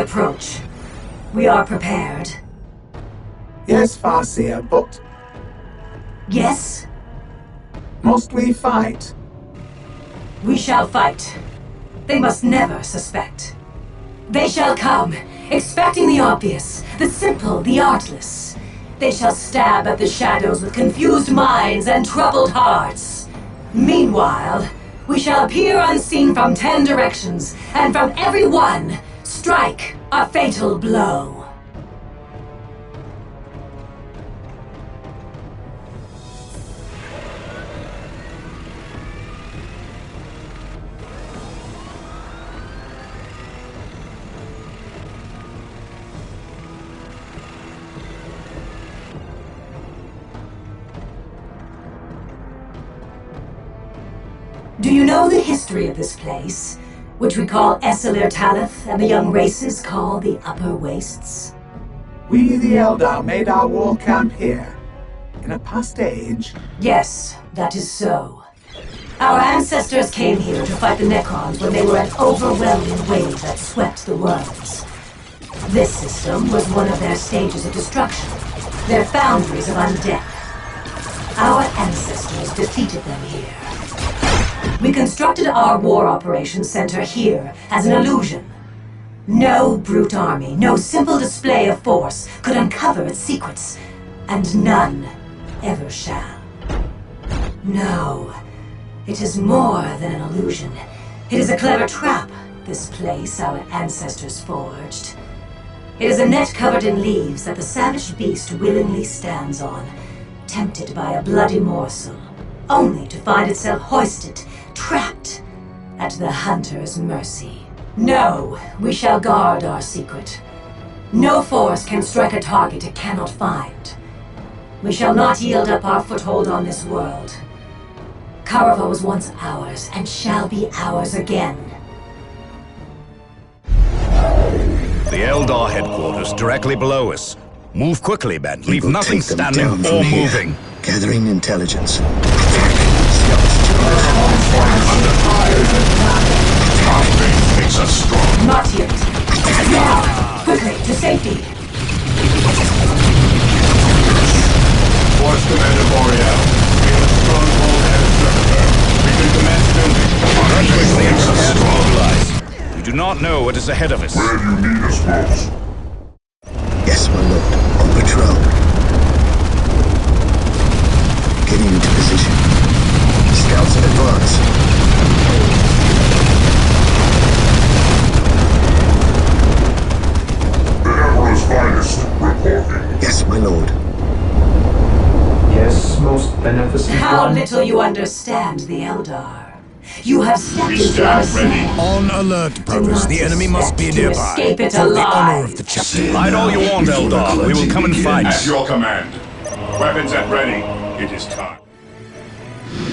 approach. We are prepared. Yes, Farseer, but Yes? must we fight? We shall fight. They must never suspect. They shall come, expecting the obvious, the simple, the artless. They shall stab at the shadows with confused minds and troubled hearts. Meanwhile, we shall appear unseen from 10 directions, and from every one, strike a fatal blow. Do you know the history of this place, which we call Esselir Talith, and the young races call the Upper Wastes? We, the Eldar, made our war camp here. In a past age. Yes, that is so. Our ancestors came here to fight the Necrons when they were an overwhelming wave that swept the worlds. This system was one of their stages of destruction, their foundries of undeath. Our ancestors defeated them here. We constructed our war operations center here as an illusion. No brute army, no simple display of force could uncover its secrets, and none ever shall. No, it is more than an illusion. It is a clever trap, this place our ancestors forged. It is a net covered in leaves that the savage beast willingly stands on, tempted by a bloody morsel, only to find itself hoisted, trapped at the hunter's mercy. No, we shall guard our secret. No force can strike a target it cannot find. We shall not yield up our foothold on this world. Karava was once ours, and shall be ours again. The Eldar headquarters directly below us. Move quickly, Ben. Leave nothing standing or moving. Gathering intelligence. Under fire. Our faith makes us strong. Not yet. Now! Quickly, to safety! Force Commander Boreal. We have a stronghold and a servitor. We can commence building. Our faith makes us strong. We do not know what is ahead of us. Where do you need us most? Yes, my lord. On patrol. Getting into position. Scouts in advance. The Emperor's finest reporting. Yes, my lord. Yes, most beneficent How one. little you understand the Eldar. You have stepped We into stand our ready. On alert, brothers. The enemy must be expect to nearby. escape it For the honor alive. of the chapter. Fight all you want, Eldar. We will come and fight. At your command. Weapons at ready. It is time.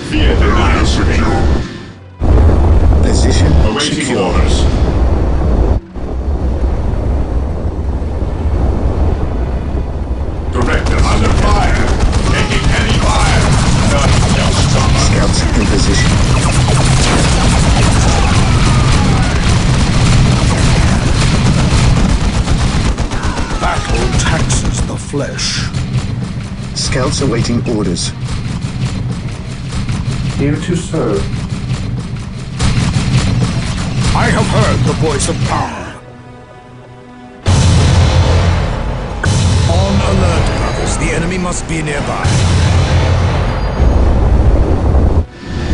Fear denies secure. Position Awaiting secure. orders. Direct us. Under fire. Taking heavy fire. None shall stop us. Scouts in position. Battle taxes the flesh. Scouts awaiting orders. Here to serve. I have heard the voice of power. On alert, brothers. The enemy must be nearby.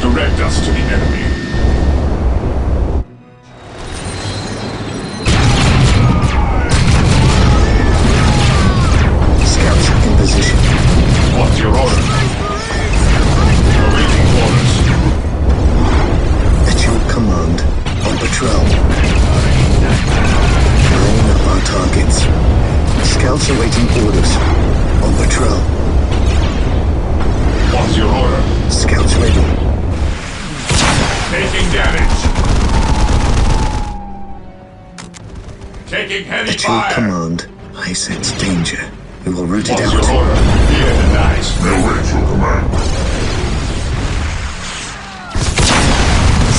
Direct us to the enemy. Scouts in position. What's your order? Awaiting orders. At your command. On patrol. Line up our targets. Scouts awaiting orders. On patrol. What's your order? Scouts ready. Taking damage. Taking heavy At your fire. command. I sense danger. We will root it What's your out. order? Fear denies. Await your command.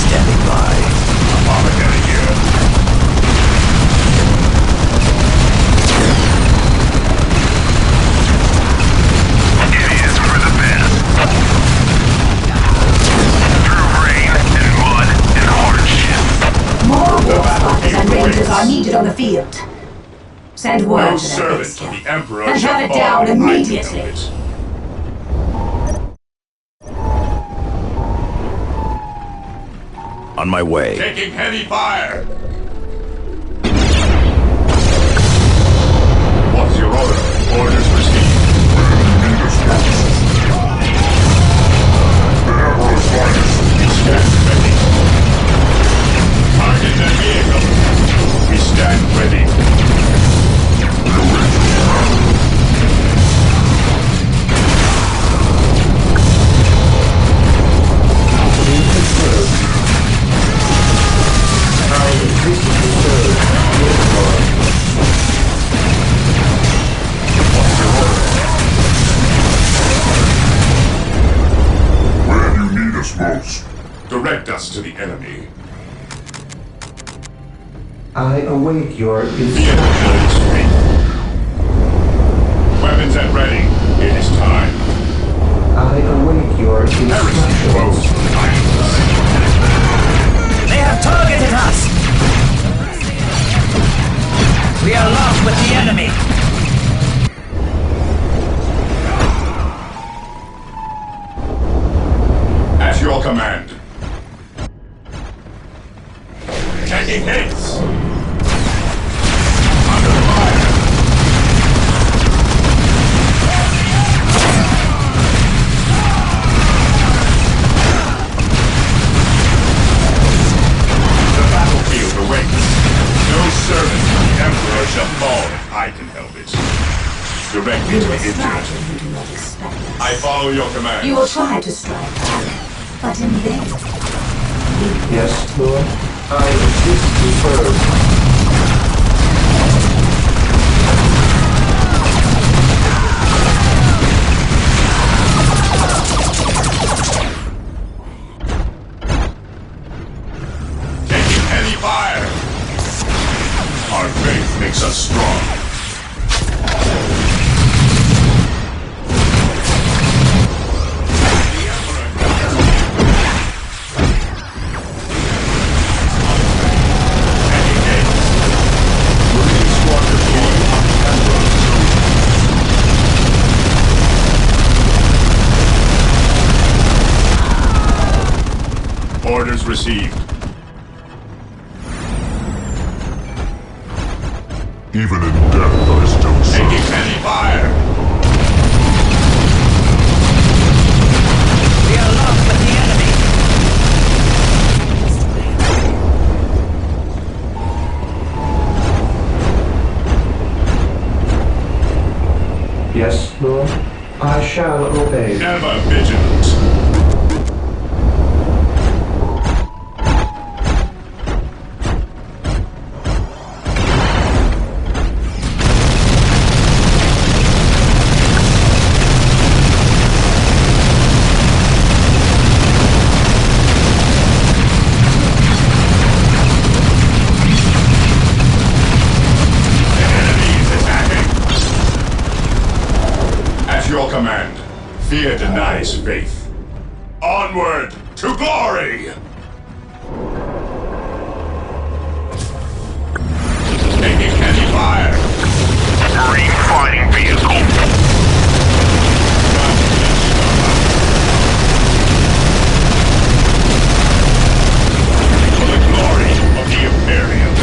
Standing by. Armageddon here. field. Send word No to that servant base to camp. the Emperor And shall have it fall. down I can immediately. help it. On my way. Taking heavy fire! What's your order? Orders received. Stand ready. Target the vehicle. We stand ready. Where do you need us most? Direct us to the enemy. I await your Vehicle instructions. mode straight. Weapons at ready. It is time. I await your instructions. Close. They have targeted us! We are locked with the enemy! At your command. Taking hits. Under fire. The battlefield awaits. No servant of the Emperor shall fall if I can help it. Direct me You to will the strike injured. when you do not expect it. I follow your command. You will try to strike, but in vain. Yes, Lord. I assist you first. Taking heavy fire. Our faith makes us strong. The Emperor. Taking hits. Marine squad deployed. Orders received. Even in death, I still Taking serve. heavy fire. We are locked with the enemy! Yes, Lord. I shall obey. Ever vigilant. The enemy is attacking. At your command, fear denies faith. Onward to glory! Taking heavy fire. Marine fighting vehicle. For the glory of the Imperium.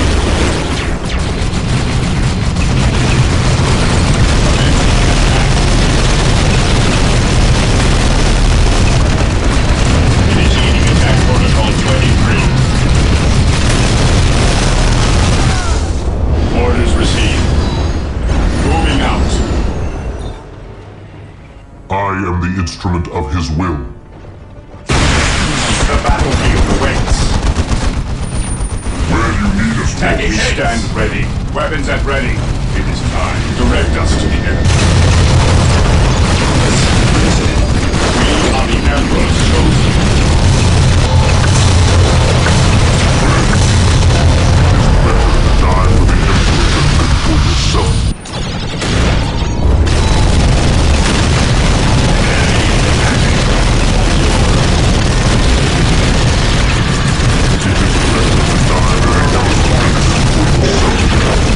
Initiating attack protocol 23. Orders received. Moving out. I am the instrument of his will. The battlefield awaits. Where do you need us Taking most? hits. Stand ready. Weapons at ready. It is time. Direct us to the enemy. We are the Emperor's chosen. Die for the Emperor than live for yourself. It is better to die than live for yourself.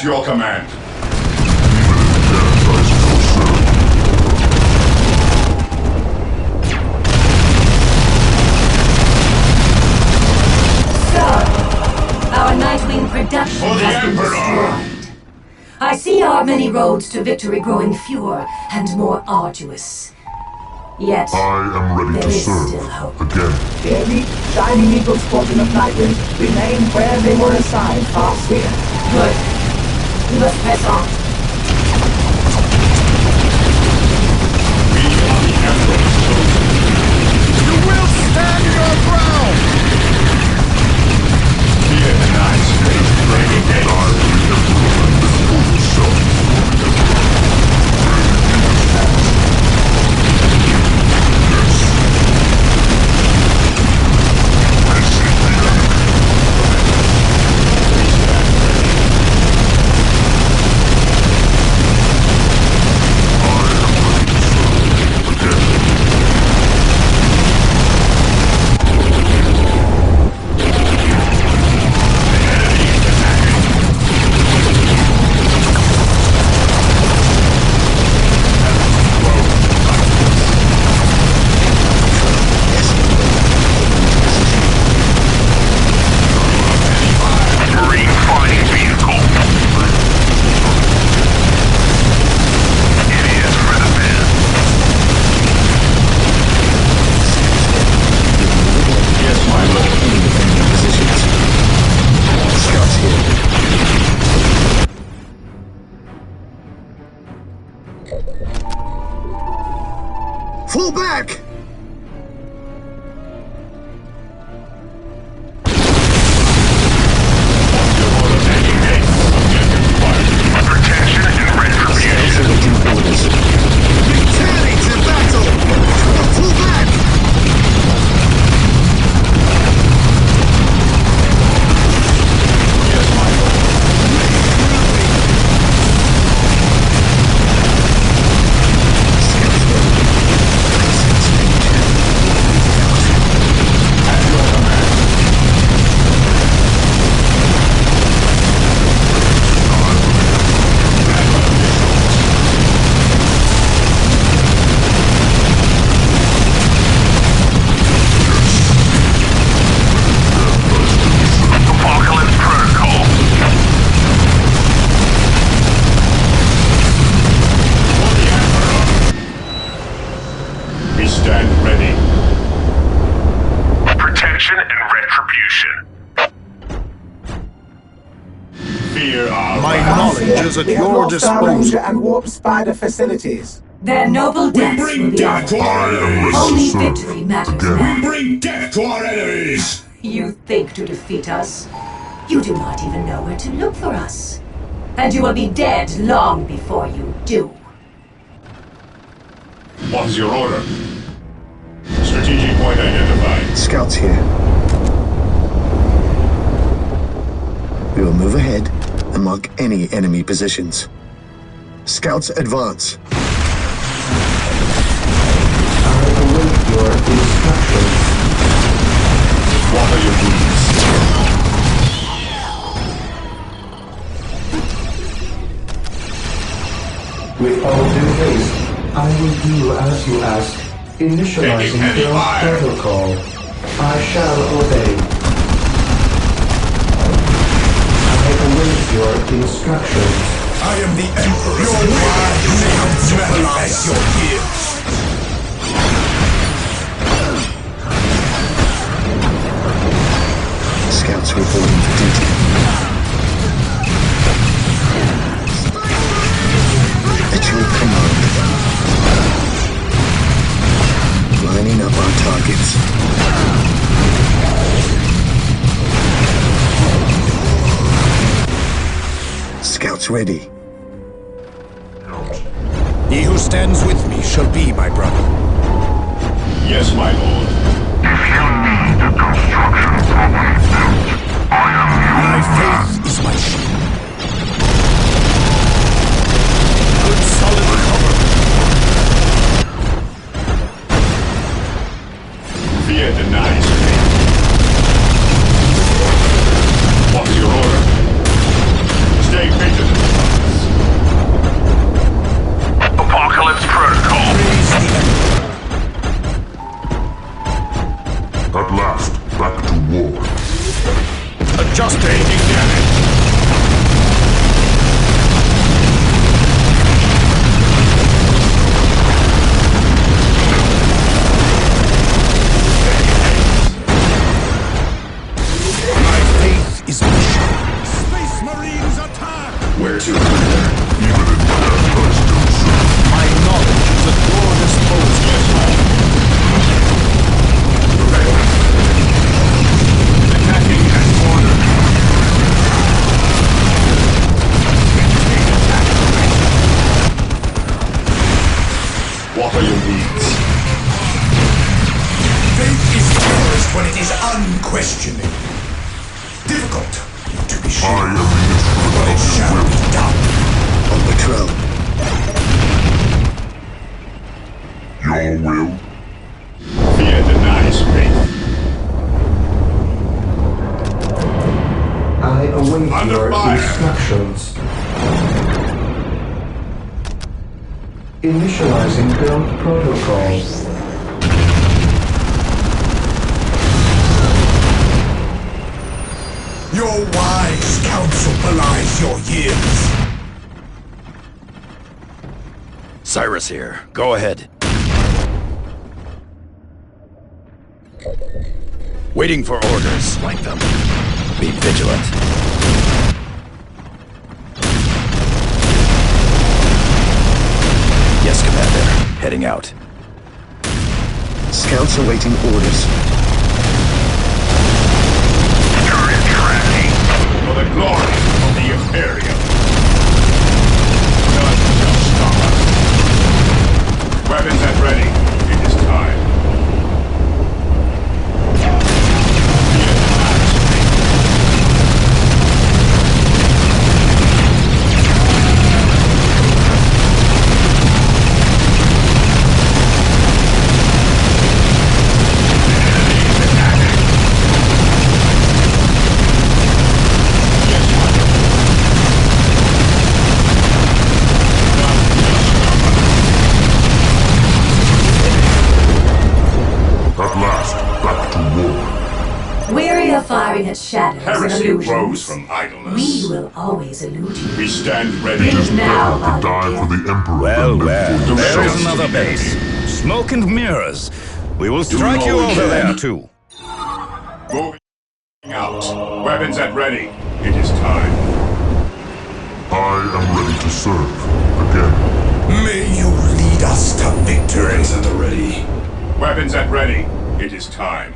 your command. Our Nightwing production For the has been Emperor! destroyed. I see our many roads to victory growing fewer and more arduous. Yet, I am ready there to is serve still hope. again. The elite Shining Eagle Squadron of Nightwing remain where they were assigned last year. Good. We must press on. We are the Emperor's soldiers. You will stand your ground! Fear denies strength. Ready, Fall back! Protection and retribution. Returning to battle! Fall back! Yes, my lord. At your command. Apocalypse Protocol. For the Emperor. We stand ready. Protection and retribution. Fear our My wrath. knowledge is at We have your lost our Ranger disposal. and Warp Spider facilities. Their noble deaths will be death to honored. our enemies. Only victory matters now. Bring death to our enemies. You think to defeat us? You do not even know where to look for us. And you will be dead long before you do. What is your order? Strategic point identified. Scouts here. We will move ahead and mark any enemy positions. Scouts advance. I await your instructions. What are your needs? With all due haste, I will do as you ask. Initializing Taking heavy Chaos fire. Protocol. I shall obey. I await your instructions. I am the Emperor. Your word manifest your fears. Scouts reporting for duty. At your command. Lining up our targets. Scouts ready. He who stands with me shall be my brother. Yes, my lord. My faith is my shield. Good solid cover. Fear denies me. What's your order? Stay vigilant. are your needs? Faith is purest when it is unquestioning. Difficult, to be sure, I am the instrument but it of shall your will. be done. On the throne. Your will? Fear denies faith. I await Under your fire. instructions. Initializing build protocol. Your wise counsel belies your years. Cyrus here. Go ahead. Waiting for orders. Flank them. Be vigilant. Yes, Commander. Heading out. Scouts awaiting orders. For the glory of the Imperium. None shall stop us. Weapons at ready. It is time. Fear denies faith. At last, back to war. Weary of firing at shadows and Heresy illusions, rose from idleness. we will always elude you. We stand ready. It is now To die for the Emperor Well, than well. live for There yourself. is another base. Smoke and mirrors. We will strike you all over you there, can. too. Moving out. Weapons at ready. It is time. I am ready to serve. Again. May you lead us to victory. at the ready. Weapons at ready. It is time.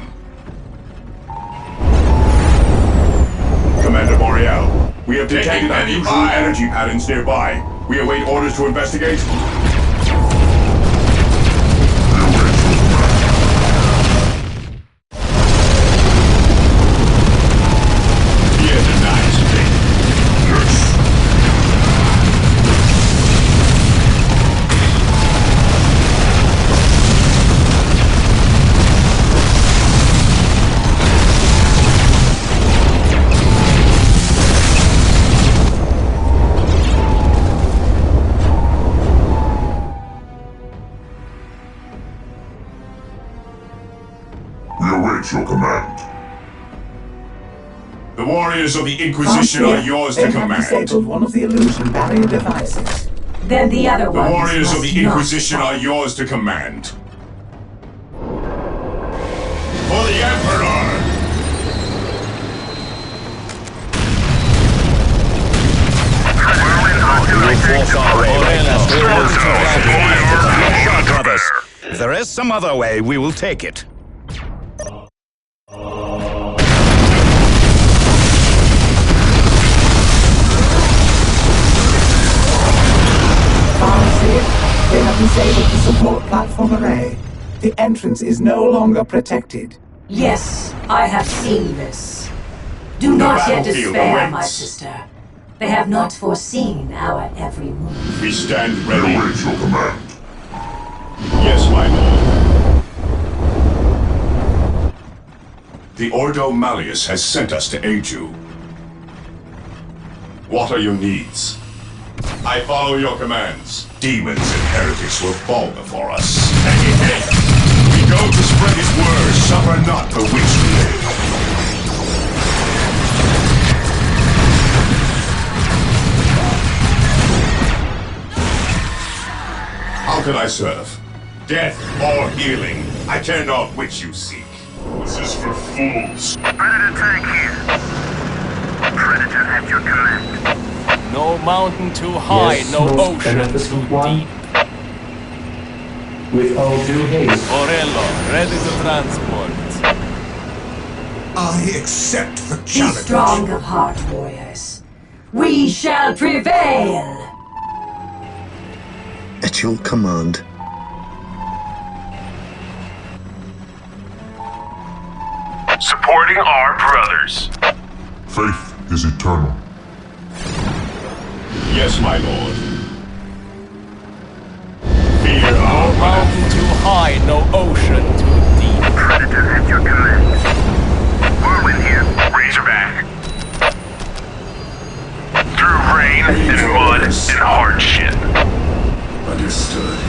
Commander Boreal, we have detected unusual energy patterns nearby. We await orders to investigate. Fear denies faith. Yes. We await your command. The warriors of the Inquisition are yours to They have command. disabled one of the illusion barrier devices. Then the other The ones warriors of must the not Inquisition fall. are yours to command. For the Emperor! Brothers, if there is some other way, we will take it. Pharmacy, they have disabled the support platform array. The entrance is no longer protected. Yes, I have seen this. Do The not yet battlefield despair, my awaits. sister. They have not foreseen our every move. We stand We ready. await your command. Yes, my lord. The Ordo Malleus has sent us to aid you. What are your needs? I follow your commands. Demons and heretics will fall before us. We go to spread his word. Suffer not the witch to live. How can I serve? Death or healing? I care not which you seek. This is for fools. Predator tank here. Predator at your command. No mountain too high, Yes, no most ocean beneficent too one. deep. With all due haste. Orello, ready to transport. I accept the Be challenge. strong of heart, warriors. We shall prevail! At your command. is eternal. Yes, my lord. Fear No our mountain too high, no ocean too deep. Predator at your command. Whirlwind here. Razorback. Through rain and mud and hardship. Understood.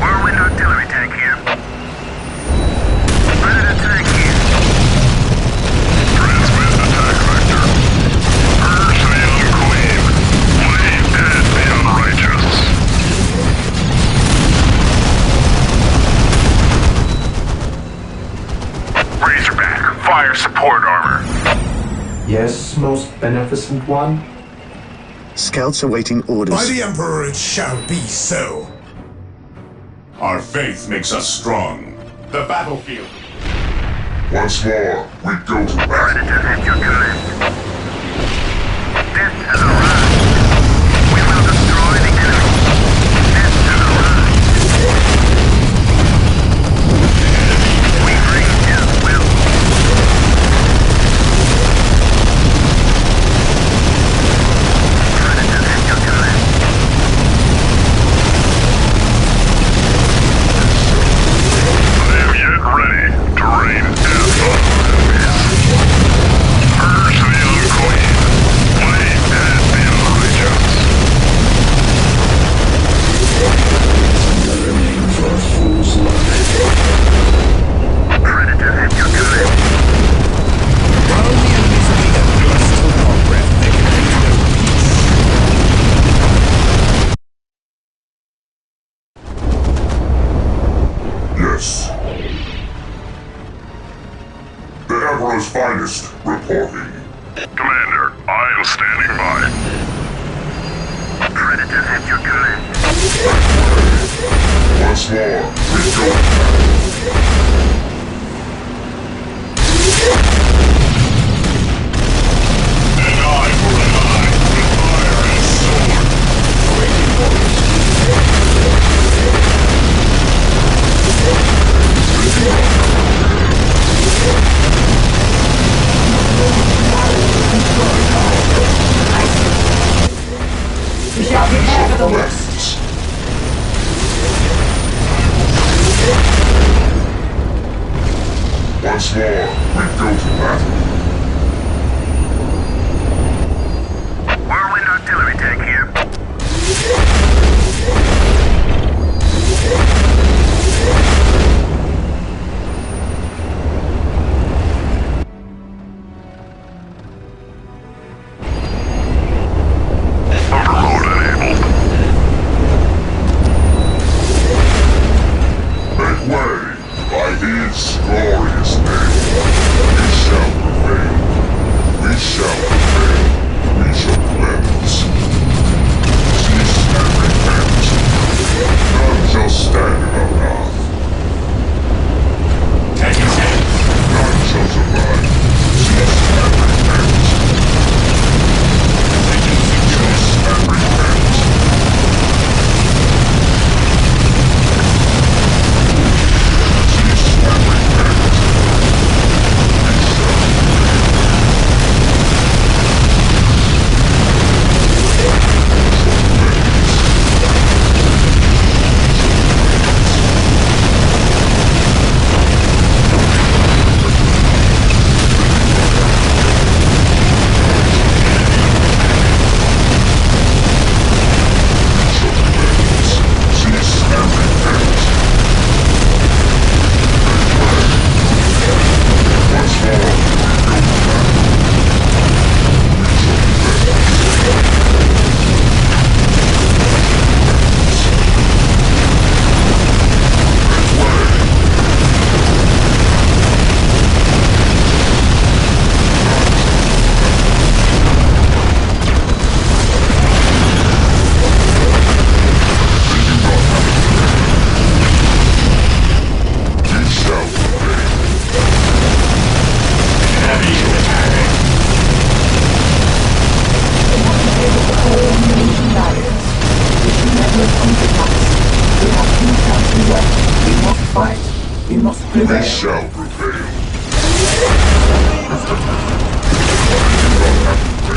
Whirlwind artillery tank here. Predator tank here. Transmit attack vector. Urge the unclean. Lay dead the unrighteous. Razorback, fire support armor. Yes, most beneficent one? Scouts awaiting orders. By the Emperor it shall be so. Our faith makes us strong. The battlefield. Once more, we go to battle. Predator at your command. Death has arrived. We will destroy the enemy. Death has arrived. We bring his will. Predator at your command. I am yet ready to rain death on enemies. Purge the unclean. Lay dead the unrighteous. Another name for a fool's life. Predator at your command. While the enemies of the Eldar still draw breath, they can reach their Yes. The Emperor's finest reporting. Commander, I am standing by. Predator at your command. Once more, we go to An eye for an eye, with fire and sword. Awaiting orders. We shall prepare for the worst. Once more, we go to battle. Whirlwind artillery tank here. Overload enabled. Make way by his glorious name. We shall prevail. We shall prevail. We shall cleanse. Cease and repent. None shall stand in our path. Take his head. None shall survive. Cease and repent. Cease and repent. Cease and repent. We must We prevail. shall prevail. We do not have to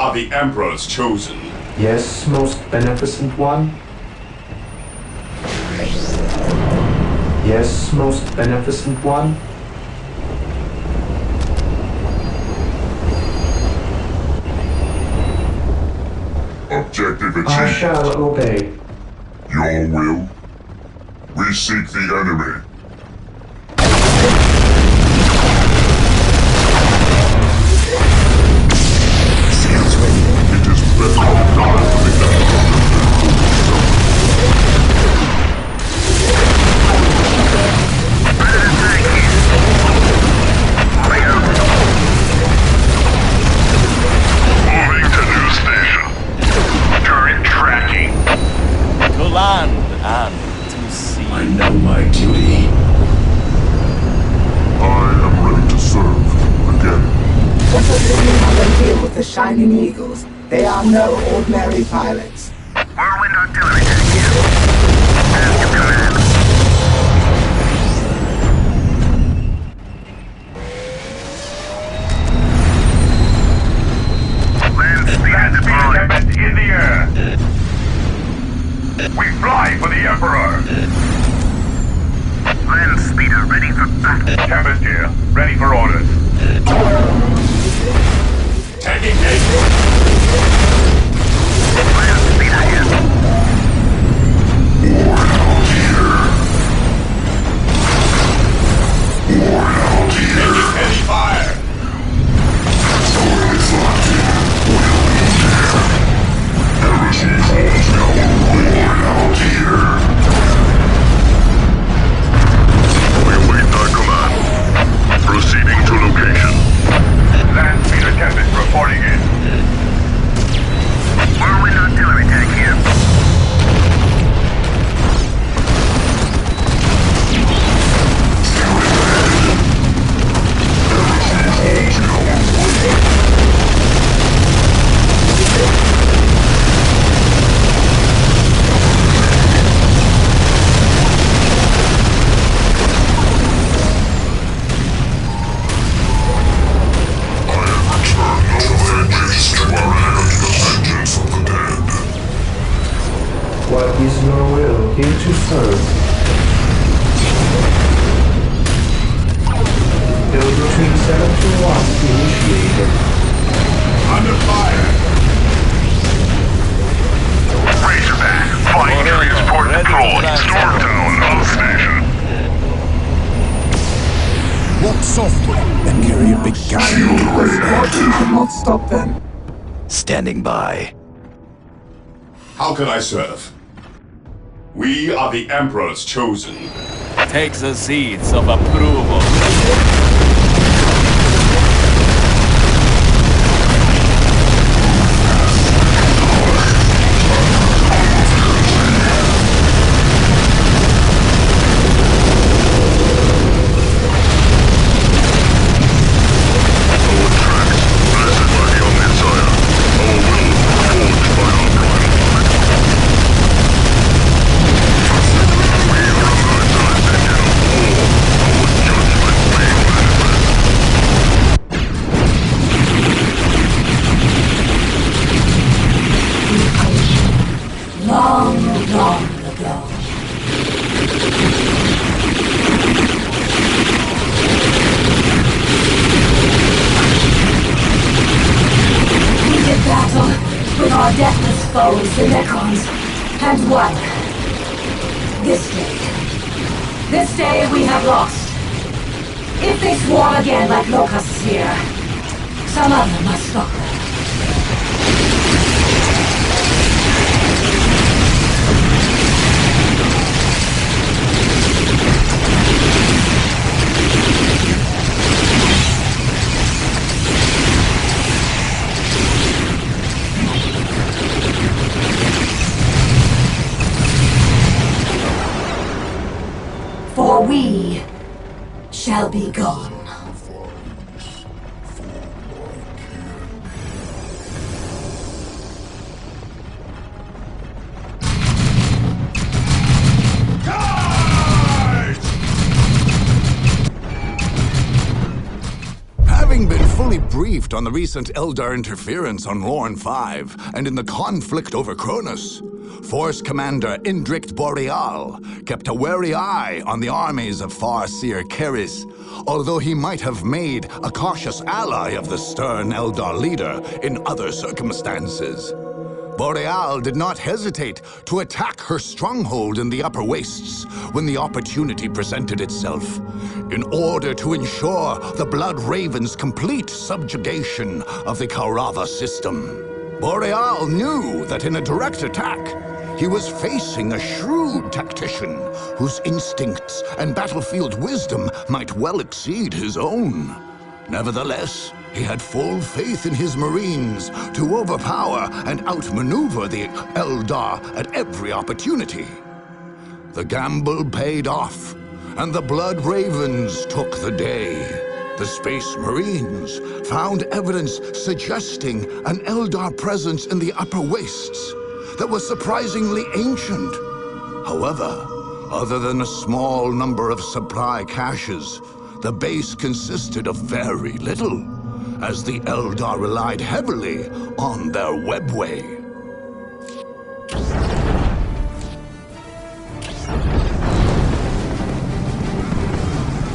are the Emperor's chosen. Yes, most beneficent one? Yes, most beneficent one? Objective achieved. I shall obey. Your will? We seek the enemy. Scouts ready. It is better not to be Moving to new station. Turret tracking. To land and to sea. I know my duty. I am ready to serve again. What does it mean on them here with the Shining Eagles? They are no ordinary pilots. Whirlwind artillery tank here. As you command. Land speed deployed. In the air. We fly for the Emperor. Land speeder ready for battle. Tempest here, ready for orders. Taking gate. Land speeder here. Taking heavy fire. We await our command. Proceeding to location. Land speeder Tempest reporting in. Whirlwind artillery tank here. What is your will? Here to serve. Build between 7 to 1 initiated. Under fire. Razorback, flying transport Ready to deployed. transport. Stormtown on station. Walk softly and carry a big gun. Fortune could not stop them. Standing by. How can I serve? We are the Emperor's chosen. Take the seeds of approval. Blessed by the Omnissiah. Our will forged by our primal mind. We are aligned to the engine of war. Our judgment being manifest. Long, long ago. We did battle with our deathless foes, the Necrons, and won. This day we have lost. If they swarm again like locusts here, some other must stop them. For we shall be gone. Having been fully briefed on the recent Eldar interference on Lorne 5 and in the conflict over Cronus, Force Commander Indrict Boreal kept a wary eye on the armies of Farseer Keris, although he might have made a cautious ally of the stern Eldar leader in other circumstances. Boreal did not hesitate to attack her stronghold in the Upper Wastes when the opportunity presented itself, in order to ensure the Blood Raven's complete subjugation of the Kaurava system. Boreal knew that in a direct attack, he was facing a shrewd tactician whose instincts and battlefield wisdom might well exceed his own. Nevertheless, he had full faith in his Marines to overpower and outmaneuver the Eldar at every opportunity. The gamble paid off, and the Blood Ravens took the day. The Space Marines found evidence suggesting an Eldar presence in the Upper Wastes that was surprisingly ancient. However, other than a small number of supply caches, the base consisted of very little, as the Eldar relied heavily on their webway.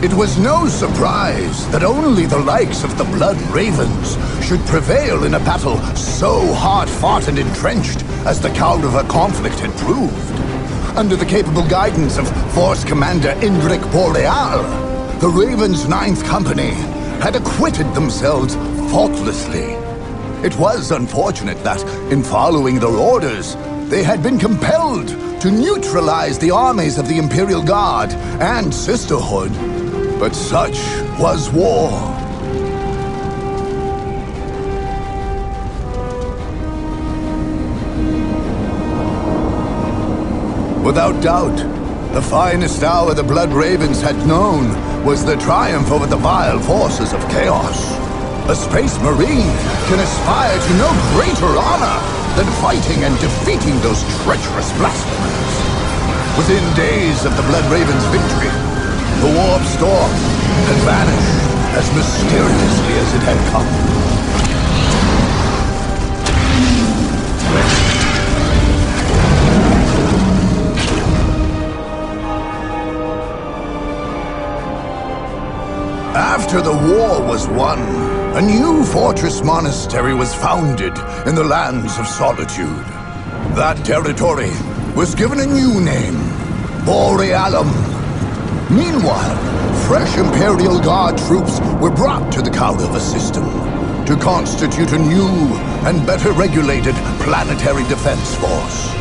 It was no surprise that only the likes of the Blood Ravens should prevail in a battle so hard-fought and entrenched as the Kaurava conflict had proved. Under the capable guidance of Force Commander Indric Boreal, the Ravens' 9th Company had acquitted themselves faultlessly. It was unfortunate that, in following their orders, they had been compelled to neutralize the armies of the Imperial Guard and Sisterhood. But such was war. Without doubt, the finest hour the Blood Ravens had known was the triumph over the vile forces of chaos. A Space Marine can aspire to no greater honor than fighting and defeating those treacherous blasphemers. Within days of the Blood Ravens' victory, the warp storm had vanished as mysteriously as it had come. After the war was won, a new fortress monastery was founded in the lands of Solitude. That territory was given a new name, Borealum. Meanwhile, fresh Imperial Guard troops were brought to the Kaurava system to constitute a new and better regulated planetary defense force.